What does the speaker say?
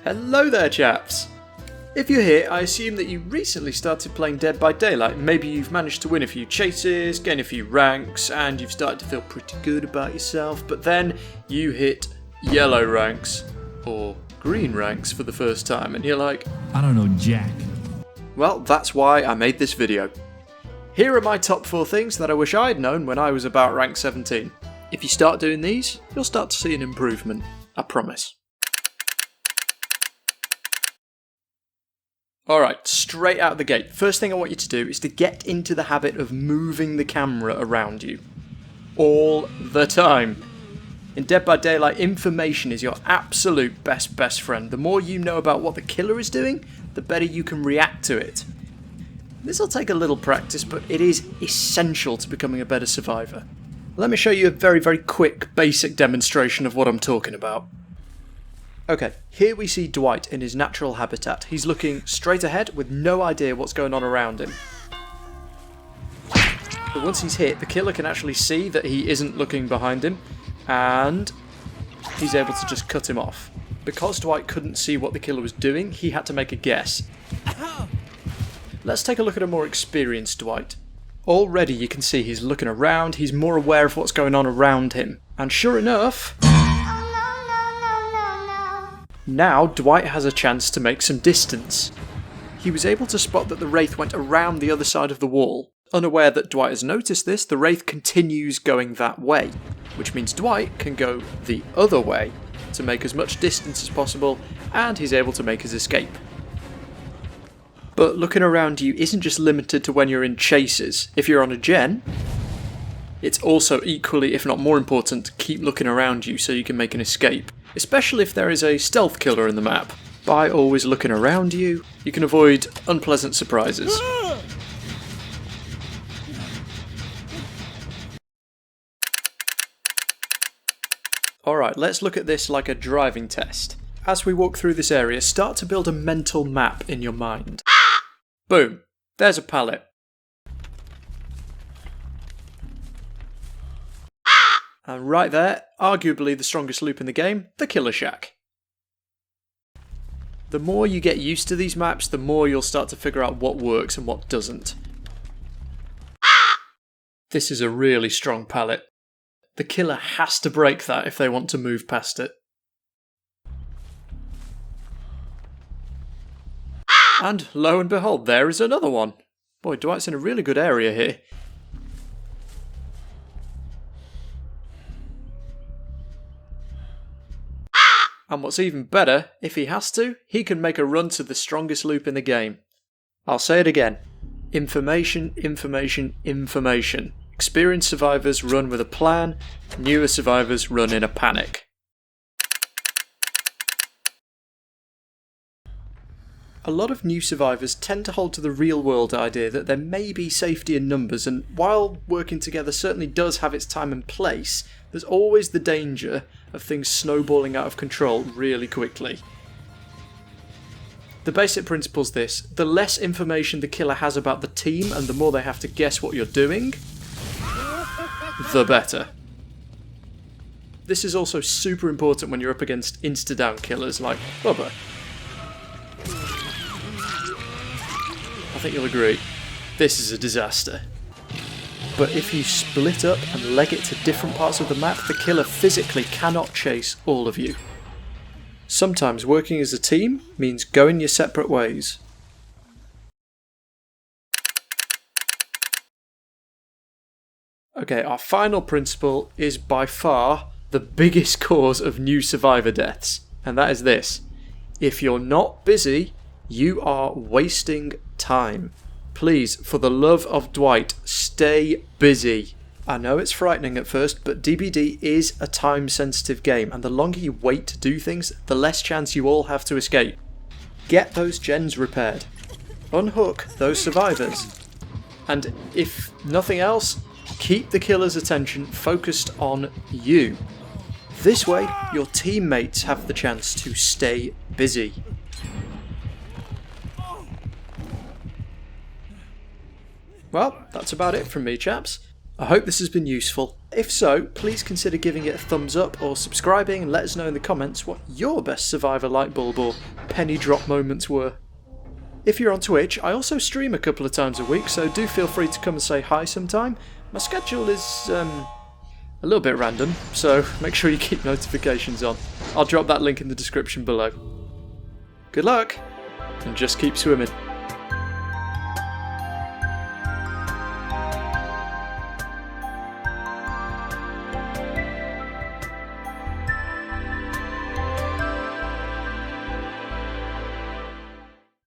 Hello there, chaps! If you're here, I assume that you recently started playing Dead by Daylight. Maybe you've managed to win a few chases, gain a few ranks, and you've started to feel pretty good about yourself, but then you hit yellow ranks, or green ranks for the first time, and you're like, I don't know jack. Well, that's why I made this video. Here are my top 4 things that I wish I'd known when I was about rank 17. If you start doing these, you'll start to see an improvement. I promise. Alright, straight out of the gate. First thing I want you to do is to get into the habit of moving the camera around you. All the time. In Dead by Daylight, information is your absolute best friend. The more you know about what the killer is doing, the better you can react to it. This will take a little practice, but it is essential to becoming a better survivor. Let me show you a very quick, basic demonstration of what I'm talking about. Okay, here we see Dwight in his natural habitat. He's looking straight ahead with no idea what's going on around him. But once he's hit, the killer can actually see that he isn't looking behind him, and he's able to just cut him off. Because Dwight couldn't see what the killer was doing, he had to make a guess. Let's take a look at a more experienced Dwight. Already you can see he's looking around, he's more aware of what's going on around him. And sure enough, now Dwight has a chance to make some distance. He was able to spot that the Wraith went around the other side of the wall. Unaware that Dwight has noticed this, the Wraith continues going that way, which means Dwight can go the other way to make as much distance as possible, and he's able to make his escape. But looking around you isn't just limited to when you're in chases. If you're on a gen, it's also equally, if not more important, to keep looking around you so you can make an escape. Especially if there is a stealth killer in the map. By always looking around you, you can avoid unpleasant surprises. Alright, let's look at this like a driving test. As we walk through this area, start to build a mental map in your mind. Boom, there's a pallet. And right there, arguably the strongest loop in the game, the Killer Shack. The more you get used to these maps, the more you'll start to figure out what works and what doesn't. This is a really strong pallet. The killer has to break that if they want to move past it. And lo and behold, there is another one. Boy, Dwight's in a really good area here. And what's even better, if he has to, he can make a run to the strongest loop in the game. I'll say it again. Information. Experienced survivors run with a plan, newer survivors run in a panic. A lot of new survivors tend to hold to the real world idea that there may be safety in numbers, and while working together certainly does have its time and place, there's always the danger of things snowballing out of control really quickly. The basic principle's this: the less information the killer has about the team and the more they have to guess what you're doing, the better. This is also super important when you're up against insta-down killers like Bubba. I think you'll agree, this is a disaster. But if you split up and leg it to different parts of the map, the killer physically cannot chase all of you. Sometimes working as a team means going your separate ways. Okay, our final principle is by far the biggest cause of new survivor deaths, and that is this: if you're not busy, you are wasting time. Please, for the love of Dwight, stay busy. I know it's frightening at first, but DBD is a time-sensitive game, and the longer you wait to do things, the less chance you all have to escape. Get those gens repaired. Unhook those survivors. And if nothing else, keep the killer's attention focused on you. This way, your teammates have the chance to stay busy. Well, that's about it from me, chaps. I hope this has been useful. If so, please consider giving it a thumbs up or subscribing and let us know in the comments what your best Survivor light bulb or penny drop moments were. If you're on Twitch, I also stream a couple of times a week, so do feel free to come and say hi sometime. My schedule is a little bit random, so make sure you keep notifications on. I'll drop that link in the description below. Good luck, and just keep swimming.